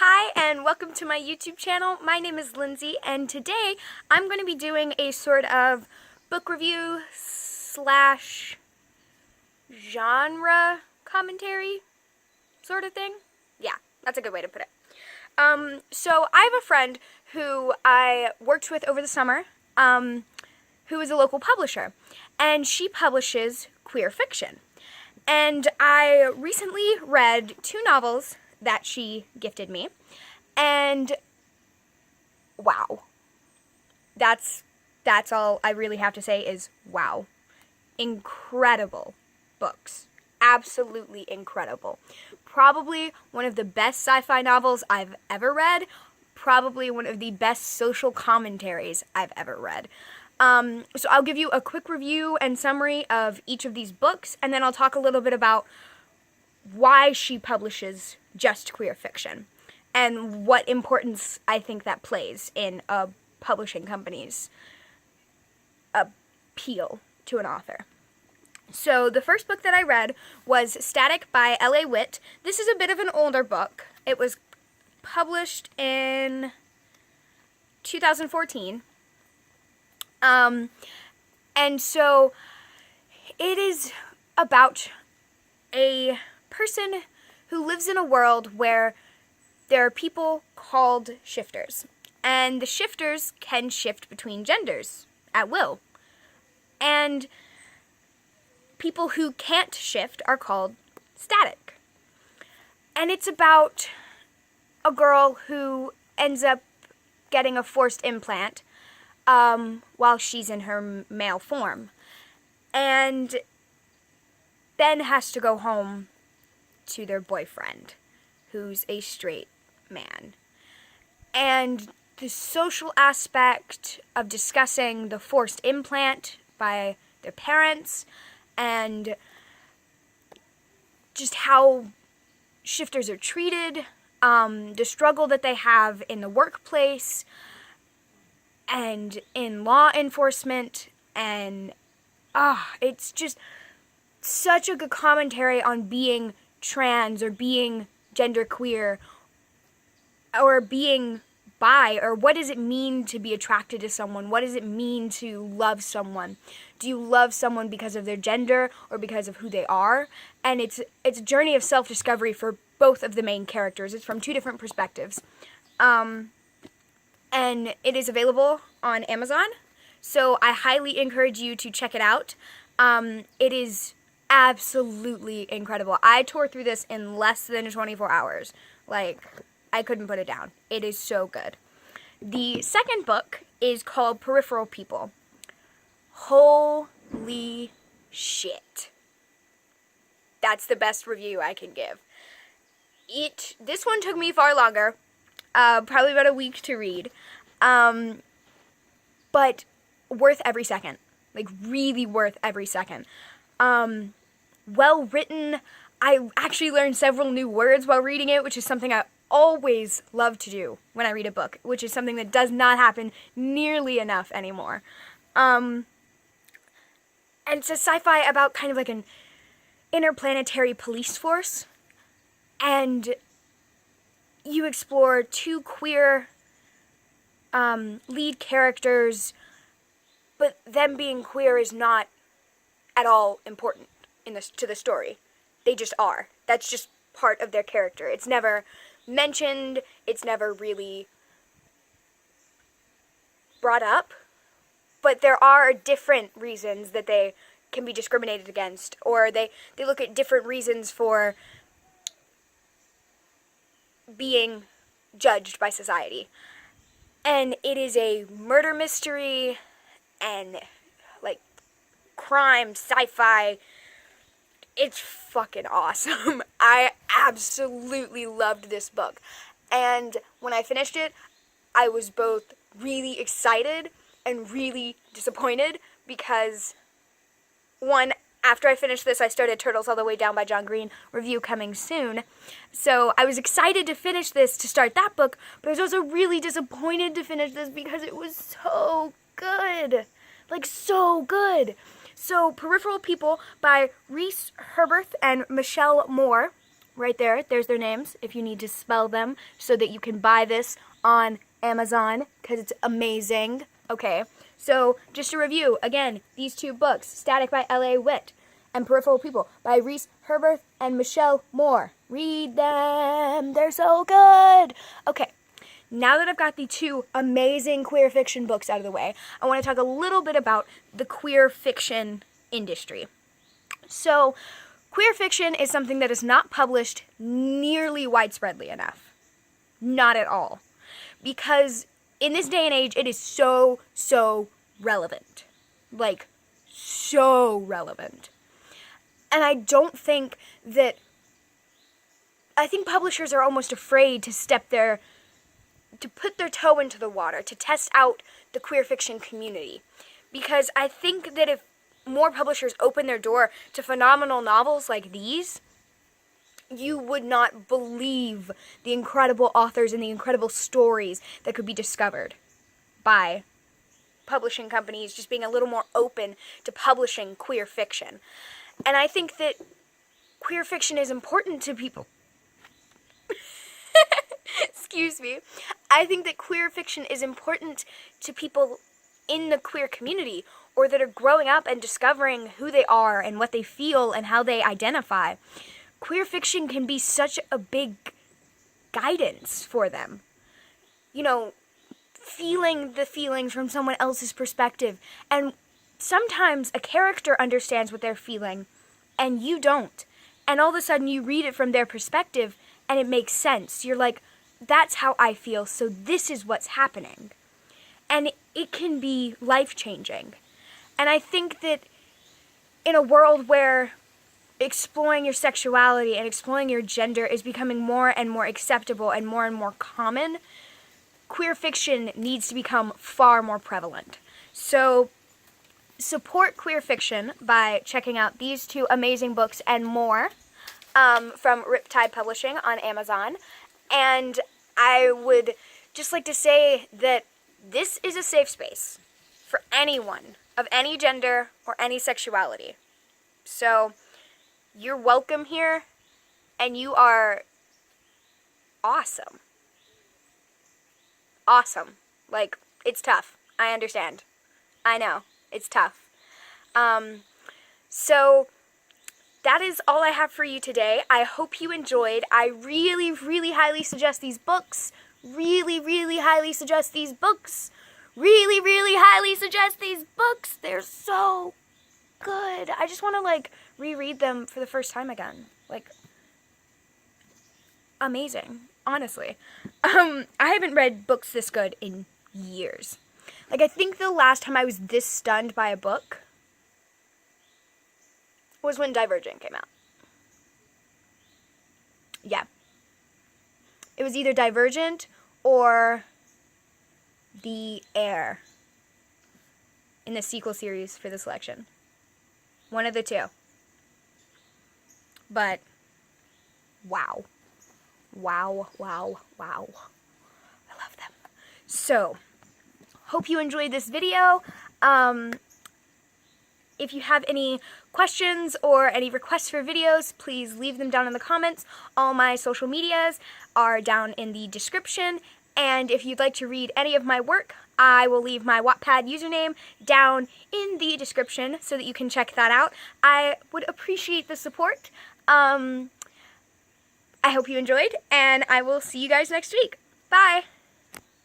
Hi and welcome to my YouTube channel. My name is Lindsay and today I'm going to be doing a sort of book review slash genre commentary sort of thing. Yeah, that's a good way to put it. So I have a friend who I worked with over the summer who is a local publisher, and she publishes queer fiction. And I recently read two novels that she gifted me, and wow. That's all I really have to say is wow. Incredible books. Absolutely incredible. Probably one of the best sci-fi novels I've ever read. Probably one of the best social commentaries I've ever read. So I'll give you a quick review and summary of each of these books, and then I'll talk a little bit about why she publishes just queer fiction and what importance I think that plays in a publishing company's appeal to an author. So the first book that I read was Static by L.A. Witt. This is a bit of an older book. It was published in 2014. And so it is about a person who lives in a world where there are people called shifters. And the shifters can shift between genders at will. And people who can't shift are called static. And it's about a girl who ends up getting a forced implant while she's in her male form. And then has to go home to their boyfriend, who's a straight man. And the social aspect of discussing the forced implant by their parents and just how shifters are treated, the struggle that they have in the workplace and in law enforcement, and it's just such a good commentary on being trans or being genderqueer or being bi, or what does it mean to be attracted to someone? What does it mean to love someone? Do you love someone because of their gender or because of who they are? And it's a journey of self-discovery for both of the main characters. It's from two different perspectives. And it is available on Amazon, so I highly encourage you to check it out. It is absolutely incredible. I tore through this in less than 24 hours. Like, I couldn't put it down. It is so good. The second book is called Peripheral People. Holy shit. That's the best review I can give. This one took me far longer, probably about a week to read, but worth every second. Like, really worth every second. Well written. I actually learned several new words while reading it, which is something I always love to do when I read a book, which is something that does not happen nearly enough anymore. And it's a sci-fi about kind of like an interplanetary police force, and you explore two queer lead characters, but them being queer is not at all important to the story. They just are. That's just part of their character. It's never mentioned. It's never really brought up. But there are different reasons that they can be discriminated against, or they look at different reasons for being judged by society. And it is a murder mystery and like crime, sci-fi. It's fucking awesome. I absolutely loved this book. And when I finished it, I was both really excited and really disappointed because, one, after I finished this, I started Turtles All the Way Down by John Green, review coming soon. So I was excited to finish this, to start that book, but I was also really disappointed to finish this because it was so good. Like, so good. So, Peripheral People by Reese Herberth and Michelle Moore Right there, there's their names if you need to spell them so that you can buy this on Amazon because it's amazing. Okay, so just a review, again, these two books, Static by L.A. Witt and Peripheral People by Reese Herberth and Michelle Moore. Read them, they're so good. Okay, now that I've got the two amazing queer fiction books out of the way, I want to talk a little bit about the queer fiction industry. So, queer fiction is something that is not published nearly widespreadly enough. Not at all. Because in this day and age, it is so relevant. Like, so relevant. And I don't think that... I think publishers are almost afraid to put their toe into the water, to test out the queer fiction community. Because I think that if more publishers open their door to phenomenal novels like these, you would not believe the incredible authors and the incredible stories that could be discovered by publishing companies just being a little more open to publishing queer fiction. And I think that queer fiction is important to people. Excuse me. I think that queer fiction is important to people in the queer community, or that are growing up and discovering who they are and what they feel and how they identify. Queer fiction can be such a big guidance for them. You know, feeling the feelings from someone else's perspective. And sometimes a character understands what they're feeling and you don't. And all of a sudden you read it from their perspective and it makes sense. You're like, that's how I feel, so this is what's happening. And it can be life-changing. And I think that in a world where exploring your sexuality and exploring your gender is becoming more and more acceptable and more common, queer fiction needs to become far more prevalent. So support queer fiction by checking out these two amazing books and more from Riptide Publishing on Amazon. And I would just like to say that this is a safe space for anyone of any gender or any sexuality. So, you're welcome here, and you are awesome. Awesome. Like, it's tough. I understand. I know. It's tough. So, that is all I have for you today. I hope you enjoyed. I really highly suggest these books. Really highly suggest these books. Really highly suggest these books. They're so good. I just want to, like, reread them for the first time again. Like, amazing. Honestly. I haven't read books this good in years. Like, I think the last time I was this stunned by a book was when Divergent came out. Yeah. It was either Divergent or The Heir in the sequel series for the selection. One of the two. But, wow. Wow. I love them. So, hope you enjoyed this video. If you have any questions or any requests for videos, please leave them down in the comments. All my social medias are down in the description. And if you'd like to read any of my work, I will leave my Wattpad username down in the description so that you can check that out. I would appreciate the support. I hope you enjoyed, and I will see you guys next week. Bye!